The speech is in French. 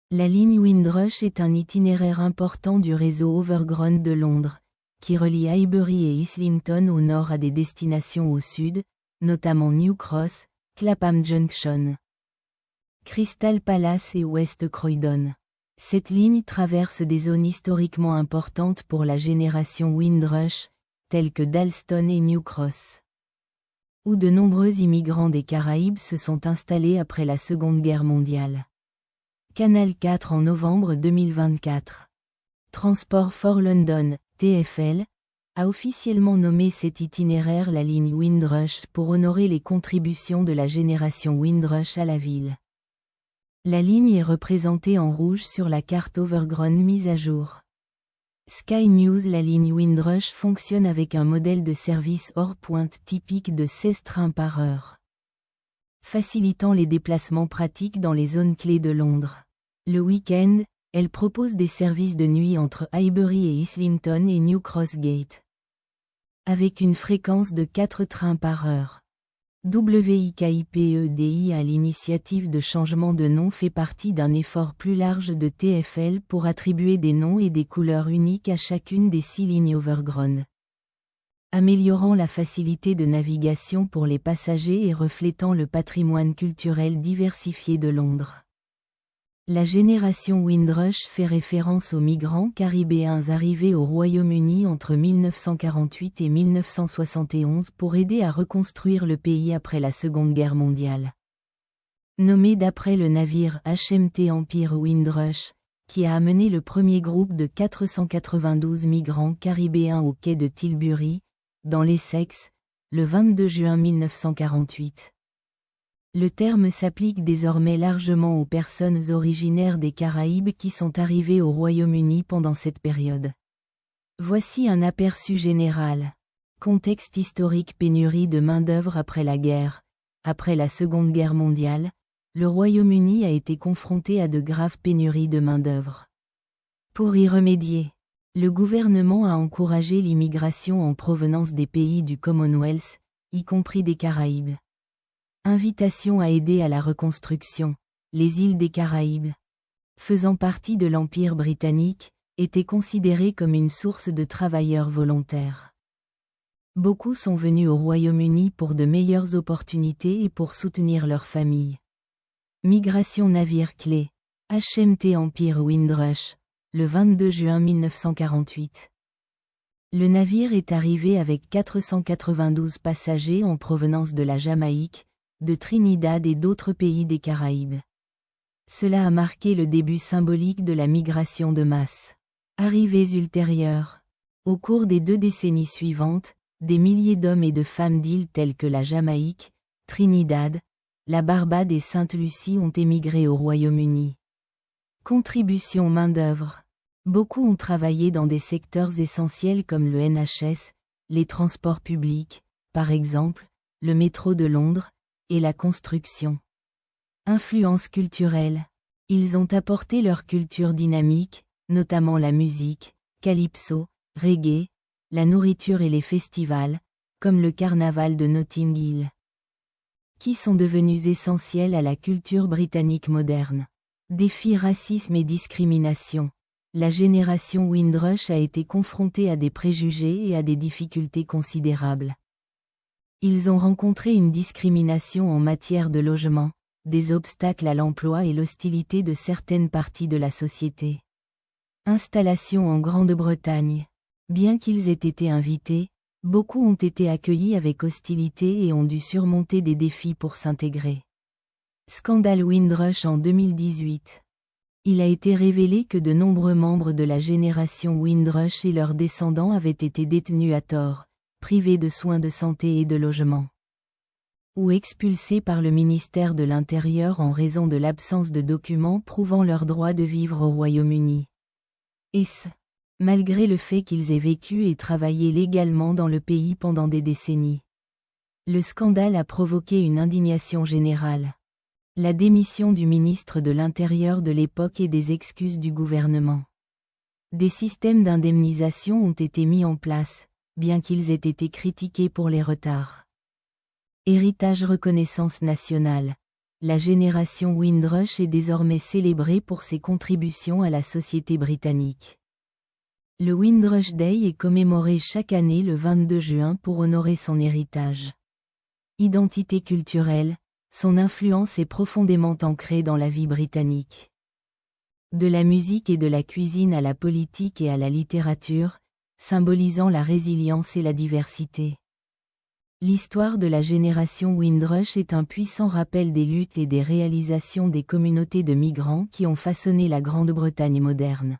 La ligne Windrush est un itinéraire important du réseau Overground de Londres, qui relie Highbury et Islington au nord à des destinations au sud, notamment New Cross, Clapham Junction, Crystal Palace et West Croydon. Cette ligne traverse des zones historiquement importantes pour la génération Windrush, telles que Dalston et New Cross, où de nombreux immigrants des Caraïbes se sont installés après la Seconde Guerre mondiale. Canal 4 en novembre 2024. Transport for London, TfL, a officiellement nommé cet itinéraire la ligne Windrush pour honorer les contributions de la génération Windrush à la ville. La ligne est représentée en rouge sur la carte Overground mise à jour. Sky News. La ligne Windrush fonctionne avec un modèle de service hors pointe typique de 16 trains par heure, facilitant les déplacements pratiques dans les zones clés de Londres. Le week-end, elle propose des services de nuit entre Highbury et Islington et New Cross Gate, avec une fréquence de 4 trains par heure. WIKIPEDI à l'initiative de changement de nom fait partie d'un effort plus large de TfL pour attribuer des noms et des couleurs uniques à chacune des 6 lignes Overground, améliorant la facilité de navigation pour les passagers et reflétant le patrimoine culturel diversifié de Londres. La génération Windrush fait référence aux migrants caribéens arrivés au Royaume-Uni entre 1948 et 1971 pour aider à reconstruire le pays après la Seconde Guerre mondiale. Nommé d'après le navire HMT Empire Windrush, qui a amené le premier groupe de 492 migrants caribéens au quai de Tilbury, dans l'Essex, le 22 juin 1948. Le terme s'applique désormais largement aux personnes originaires des Caraïbes qui sont arrivées au Royaume-Uni pendant cette période. Voici un aperçu général. Contexte historique. Pénurie de main-d'œuvre après la guerre. Après la Seconde Guerre mondiale, le Royaume-Uni a été confronté à de graves pénuries de main-d'œuvre. Pour y remédier, le gouvernement a encouragé l'immigration en provenance des pays du Commonwealth, y compris des Caraïbes. Invitation à aider à la reconstruction. Les îles des Caraïbes, faisant partie de l'Empire britannique, étaient considérées comme une source de travailleurs volontaires. Beaucoup sont venus au Royaume-Uni pour de meilleures opportunités et pour soutenir leurs familles. Migration. Navire clé. HMT Empire Windrush, le 22 juin 1948. Le navire est arrivé avec 492 passagers en provenance de la Jamaïque, de Trinidad et d'autres pays des Caraïbes. Cela a marqué le début symbolique de la migration de masse. Arrivées ultérieures. Au cours des 2 décennies suivantes, des milliers d'hommes et de femmes d'îles telles que la Jamaïque, Trinidad, la Barbade et Sainte-Lucie ont émigré au Royaume-Uni. Contribution main-d'œuvre. Beaucoup ont travaillé dans des secteurs essentiels comme le NHS, les transports publics, par exemple, le métro de Londres, et la construction. Influence culturelle. Ils ont apporté leur culture dynamique, notamment la musique, calypso, reggae, la nourriture et les festivals, comme le carnaval de Notting Hill, qui sont devenus essentiels à la culture britannique moderne. Défi. Racisme et discrimination. La génération Windrush a été confrontée à des préjugés et à des difficultés considérables. Ils ont rencontré une discrimination en matière de logement, des obstacles à l'emploi et l'hostilité de certaines parties de la société. Installation en Grande-Bretagne. Bien qu'ils aient été invités, beaucoup ont été accueillis avec hostilité et ont dû surmonter des défis pour s'intégrer. Scandale Windrush en 2018. Il a été révélé que de nombreux membres de la génération Windrush et leurs descendants avaient été détenus à tort, privés de soins de santé et de logement, ou expulsés par le ministère de l'Intérieur en raison de l'absence de documents prouvant leur droit de vivre au Royaume-Uni. Et ce, malgré le fait qu'ils aient vécu et travaillé légalement dans le pays pendant des décennies. Le scandale a provoqué une indignation générale. La démission du ministre de l'Intérieur de l'époque et des excuses du gouvernement. Des systèmes d'indemnisation ont été mis en place, bien qu'ils aient été critiqués pour les retards. Héritage. Reconnaissance nationale. La génération Windrush est désormais célébrée pour ses contributions à la société britannique. Le Windrush Day est commémoré chaque année le 22 juin pour honorer son héritage. Identité culturelle, son influence est profondément ancrée dans la vie britannique. De la musique et de la cuisine à la politique et à la littérature, symbolisant la résilience et la diversité. L'histoire de la génération Windrush est un puissant rappel des luttes et des réalisations des communautés de migrants qui ont façonné la Grande-Bretagne moderne.